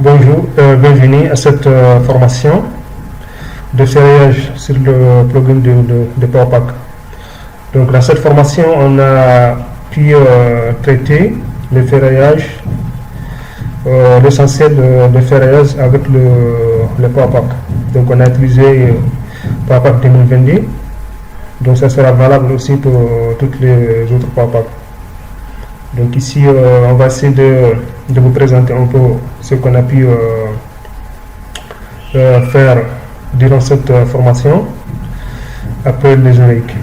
Bonjour, bienvenue à cette formation de ferraillage sur le plugin de PowerPack. Donc dans cette formation, on a pu traiter le ferraillage, l'essentiel de ferraillage avec le PowerPack. Donc on a utilisé PowerPack 2022, donc ça sera valable aussi pour toutes les autres PowerPack. Donc ici, on va essayer de vous présenter un peu ce qu'on a pu faire durant cette formation après le générique.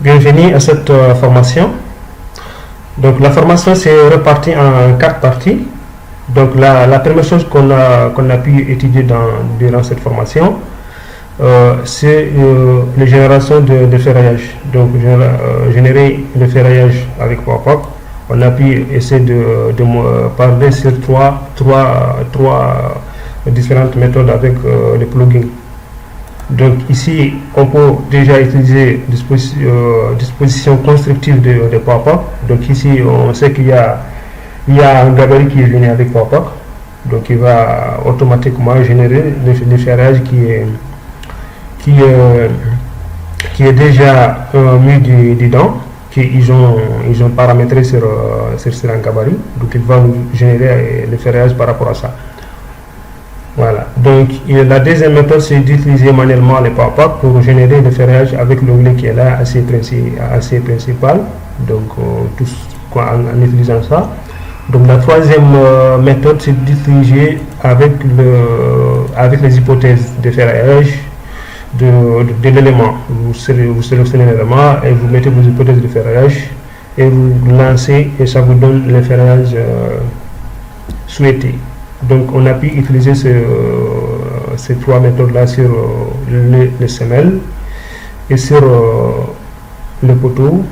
Bienvenue à cette formation. Donc la formation s'est répartie en 4 parties. Donc la première chose qu'on a pu étudier durant cette formation, c'est les générations de ferraillage. Donc générer le ferraillage avec PowerPack. On a pu essayer de parler sur trois différentes méthodes avec les plugins. Donc ici, on peut déjà utiliser disposition constructive de PowerPack. Donc ici, on sait qu'il y a un gabarit qui est venu avec PowerPack, donc il va automatiquement générer le ferraillage qui est déjà mis dedans, qu'ils ont paramétré sur un gabarit, donc il va nous générer le ferraillage par rapport à ça. Voilà, donc la deuxième méthode, c'est d'utiliser manuellement les PowerPack pour générer le ferraillage avec l'onglet qui est là, assez principal, donc en utilisant ça. Donc la troisième méthode, c'est d'utiliser avec les hypothèses de ferraillage de l'élément. Vous sélectionnez l'élément et vous mettez vos hypothèses de ferraillage et vous lancez et ça vous donne le ferraillage souhaité. Donc on a pu utiliser ces trois méthodes-là sur les semelles et sur le poteau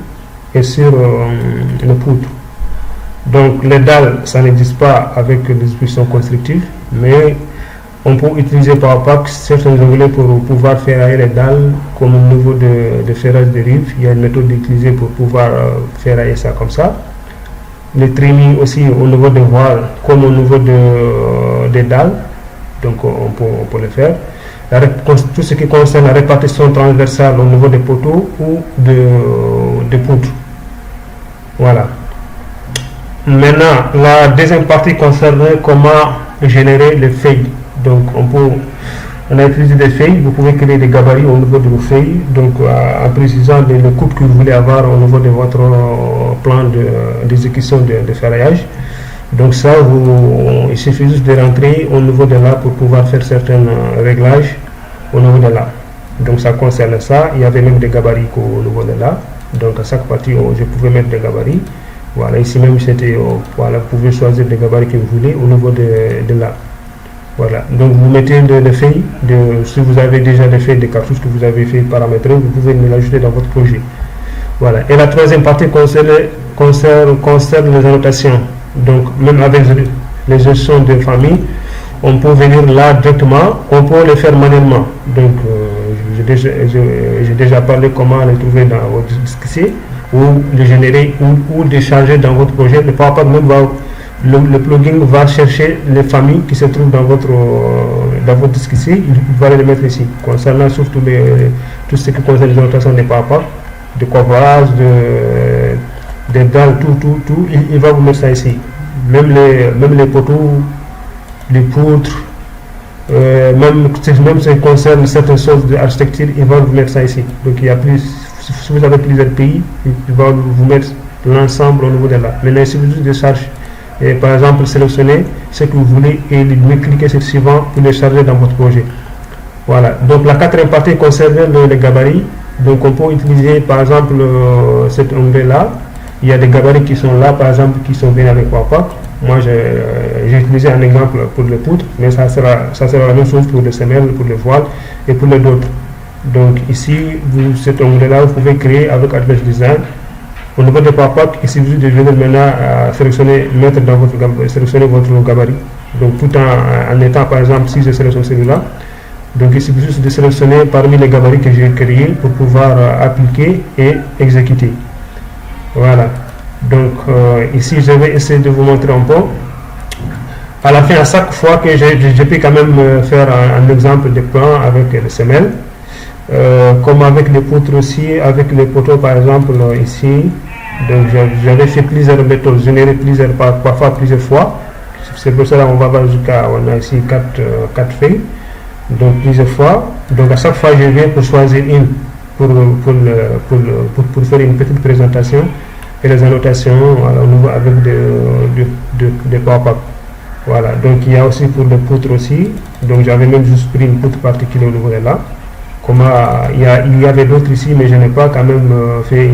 et sur le poutre. Donc les dalles, ça n'existe pas avec les dispositions constructives, mais on peut utiliser PowerPack certains onglets pour pouvoir ferrailler les dalles comme au niveau de ferrage de rive. Il y a une méthode d'utiliser pour pouvoir ferrailler ça comme ça. Le trimming aussi au niveau des voiles comme au niveau des dalles, donc on peut le faire. Tout ce qui concerne la répartition transversale au niveau des poteaux ou de poutres. Voilà. Maintenant, la deuxième partie concerne comment générer les feuilles. Donc, on a utilisé des feuilles. Vous pouvez créer des gabarits au niveau de vos feuilles. Donc, en précisant le coupe que vous voulez avoir au niveau de votre plan d'exécution de ferraillage. Donc, ça, il suffit juste de rentrer au niveau de là pour pouvoir faire certains réglages au niveau de là. Donc, ça concerne ça. Il y avait même des gabarits au niveau de là. Donc, à chaque partie, je pouvais mettre des gabarits. Voilà, ici même c'était, voilà, vous pouvez choisir les gabarits que vous voulez au niveau de là. Voilà, donc vous mettez des feuilles, si vous avez déjà des feuilles de cartouches que vous avez fait paramétrer, vous pouvez l'ajouter dans votre projet. Voilà, et la troisième partie concerne les annotations. Donc même avec les gestions de famille, on peut venir là directement, on peut le faire manuellement. Donc j'ai déjà parlé comment les trouver dans votre disque ou de générer ou de charger dans votre projet. Le PowerPack même le plugin va chercher les familles qui se trouvent dans votre disque ici, il va les mettre ici. Concernant surtout tout ce qui concerne les annotations des PowerPack, de couvrage, des dalles, tout, il va vous mettre ça ici. Même les poteaux, les poutres, même ce qui concerne certaines choses d'architecture, il va vous mettre ça ici. Donc il y a si vous avez plusieurs pays, il va vous mettre l'ensemble au niveau de là. Maintenant, si vous de charge, et par exemple, sélectionnez ce que vous voulez et cliquez sur suivant pour le charger dans votre projet. Voilà. Donc la quatrième partie concerne les gabarits. Donc on peut utiliser par exemple cet onglet là. Il y a des gabarits qui sont là, par exemple, qui sont venus avec PowerPack. Moi, j'ai utilisé un exemple pour les poutres, mais ça sera la même chose pour les semelles, pour les voiles et pour les autres. Donc ici, cet onglet-là, vous pouvez créer avec Advanced Design. Au niveau de PowerPack, il suffit de venir maintenant à sélectionner votre gabarit. Donc tout en étant, par exemple, si je sélectionne celui-là, Donc il suffit juste de sélectionner parmi les gabarits que j'ai créés pour pouvoir appliquer et exécuter. Voilà. Donc ici je vais essayer de vous montrer un peu. À la fin, à chaque fois que je peux quand même faire un exemple de plan avec les semelles, comme avec les poutres aussi, avec les poteaux par exemple ici. Donc j'avais fait plusieurs méthodes, généré parfois plusieurs fois. C'est pour cela qu'on va voir jusqu'à, on a ici 4 feuilles, donc plusieurs fois. Donc à chaque fois je viens pour choisir une pour faire une petite présentation et les annotations au niveau avec des pop-up. Voilà, donc il y a aussi pour les poutres aussi. Donc j'avais même juste pris une poutre particulière au niveau de là. Il y avait d'autres ici, mais je n'ai pas quand même fait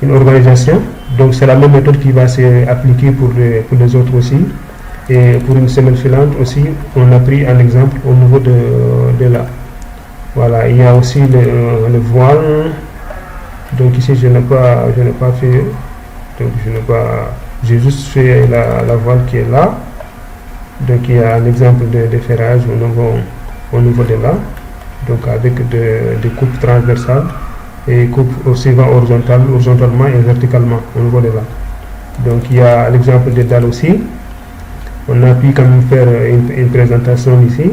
une organisation. Donc c'est la même méthode qui va s'appliquer pour les autres aussi. Et pour une semelle filante aussi, on a pris un exemple au niveau de là. Voilà, il y a aussi le voile. Donc ici je n'ai pas fait. Donc j'ai juste fait la voile qui est là. Donc il y a un exemple de ferrage au niveau de là. Donc avec des coupes transversales et coupes aussi horizontalement et verticalement au niveau de là. Donc il y a l'exemple des dalles aussi. On a pu quand même faire une présentation ici,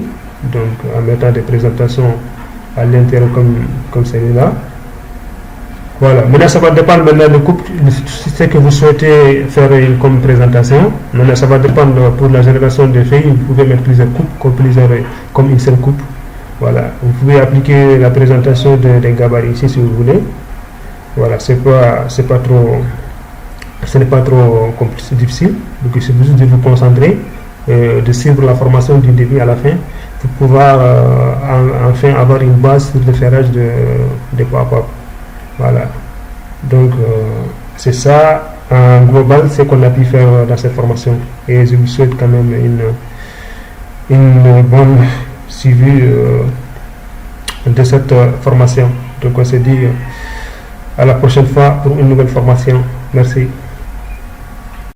donc en mettant des présentations à l'intérieur comme celui-là. Voilà, maintenant ça va dépendre de coupe, ce que vous souhaitez faire comme présentation. Maintenant ça va dépendre pour la génération de feuilles, vous pouvez mettre plusieurs coupes comme une seule coupe. Voilà, vous pouvez appliquer la présentation des gabarits ici si vous voulez. Voilà, ce n'est pas trop compliqué, difficile. Donc il suffit juste de vous concentrer, de suivre la formation du début à la fin pour pouvoir enfin avoir une base sur le ferrage de pop-up. Voilà, donc c'est ça en global ce qu'on a pu faire dans cette formation et je vous souhaite quand même une bonne suivi de cette formation. Donc on se dit à la prochaine fois pour une nouvelle formation. Merci.